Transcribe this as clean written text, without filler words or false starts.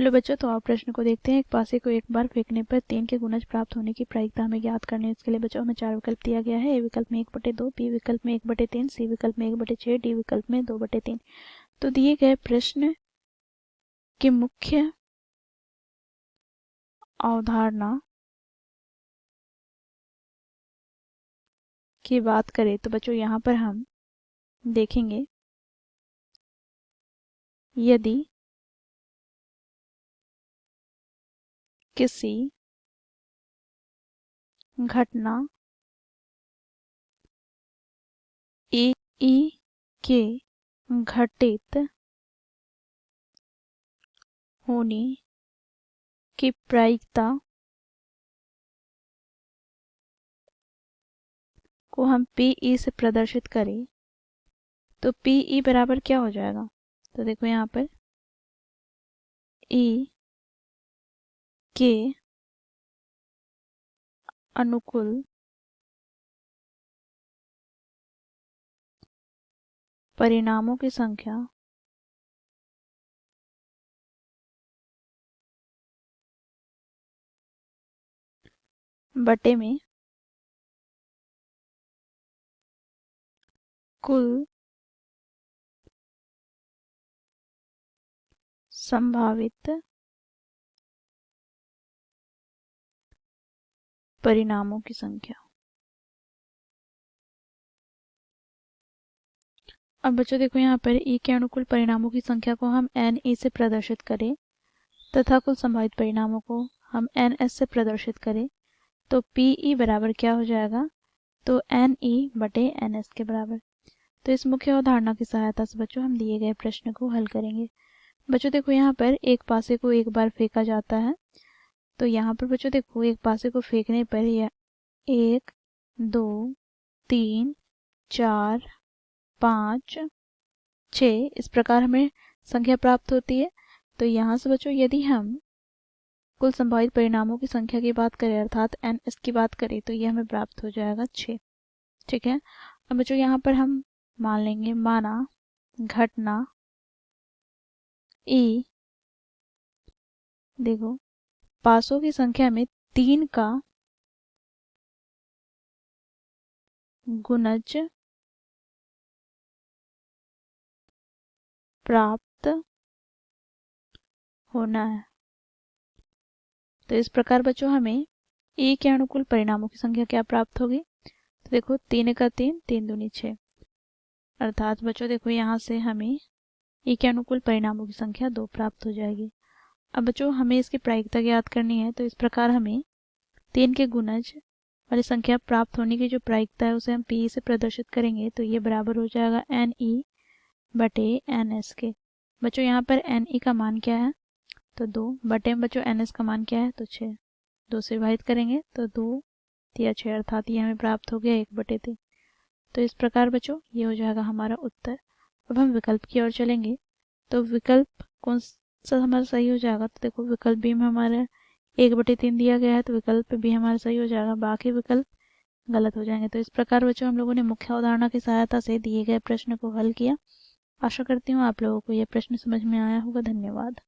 Hello बच्चों, तो आप प्रश्न को देखते हैं। एक पासे को एक बार फेंकने पर 3 के गुणज प्राप्त होने की प्रायिकता हमें ज्ञात करनी है। इसके लिए बच्चों हमें 4 विकल्प दिया गया है। ए विकल्प में 1/2, बी विकल्प में 1/3, सी विकल्प में 1/6, डी विकल्प में 2/3। तो दिए गए प्रश्न की मुख्य अवधारणा की बात करें तो बच्चों यहाँ पर हम देखेंगे, यदि किसी घटना ई के घटित होने की प्रायिकता को हम पी से प्रदर्शित करें तो पी बराबर क्या हो जाएगा। तो देखो यहाँ पर ई के अनुकूल परिणामों की संख्या बटे में कुल संभावित परिणामों की संख्या। अब बच्चों देखो यहाँ पर ई के अनुकूल परिणामों की संख्या को हम एन ई से प्रदर्शित करें तथा कुल संभावित परिणामों को हम एन एस से प्रदर्शित करें तो पी ई बराबर क्या हो जाएगा, तो एन ई बटे एन एस के बराबर। तो इस मुख्य अवधारणा की सहायता से बच्चों हम दिए गए प्रश्न को हल करेंगे। बच्चों देखो यहाँ पर एक पासे को एक बार फेंका जाता है। तो यहाँ पर बच्चों देखो एक पासे को फेंकने पर यह 1 2 3 4 5 6 इस प्रकार हमें संख्या प्राप्त होती है। तो यहाँ से बच्चों यदि हम कुल संभावित परिणामों की संख्या की बात करें अर्थात एन एस की बात करें तो ये हमें प्राप्त हो जाएगा 6। ठीक है। अब बच्चों यहाँ पर हम मान लेंगे, माना घटना ई देखो पासों की संख्या में 3 का गुणज प्राप्त होना है। तो इस प्रकार बच्चों हमें ए के अनुकूल परिणामों की संख्या क्या प्राप्त होगी। तो देखो 3 का 3, 3 दूनी 6, अर्थात बच्चों देखो यहाँ से हमें ए के अनुकूल परिणामों की संख्या 2 प्राप्त हो जाएगी। अब बच्चों हमें इसकी प्रायिकता ज्ञात करनी है। तो इस प्रकार हमें 3 के गुणज वाली संख्या प्राप्त होने की जो प्रायिकता है उसे हम पी से प्रदर्शित करेंगे तो ये बराबर हो जाएगा एन ई बटे एन एस के। बच्चों यहाँ पर एन ई का मान क्या है, तो 2 बटे में बच्चों एन एस का मान क्या है, तो 6। 2 से विभाजित करेंगे तो 2 या 6 अर्थात ये हमें प्राप्त हो गया 1/3। तो इस प्रकार बच्चों ये हो जाएगा हमारा उत्तर। अब हम विकल्प की ओर चलेंगे तो विकल्प कौन सा हमारा सही हो जाएगा। तो देखो विकल्प बी में हमारा 1/3 दिया गया है तो विकल्प बी हमारा सही हो जाएगा, बाकी विकल्प गलत हो जाएंगे। तो इस प्रकार बच्चों हम लोगों ने मुख्य अवधारणा की सहायता से दिए गए प्रश्न को हल किया। आशा करती हूँ आप लोगों को यह प्रश्न समझ में आया होगा। धन्यवाद।